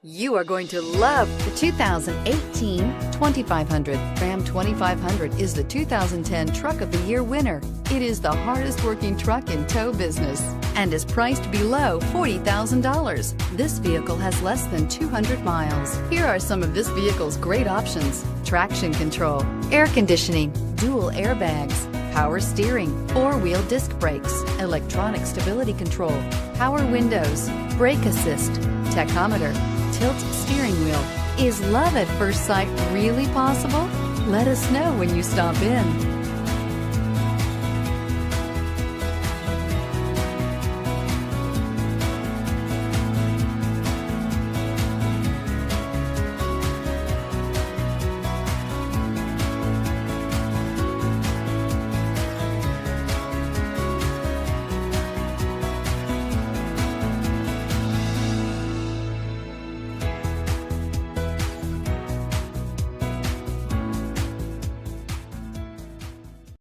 You are going to love the 2018 2500. Ram 2500 is the 2010 Truck of the Year winner. It is the hardest working truck in tow business and is priced below $40,000. This vehicle has less than 200 miles. Here are some of this vehicle's great options: traction control, air conditioning, dual airbags, power steering, four-wheel disc brakes, electronic stability control, power windows, brake assist, tachometer, tilt steering wheel. Is love at first sight really possible? Let us know when you stop in.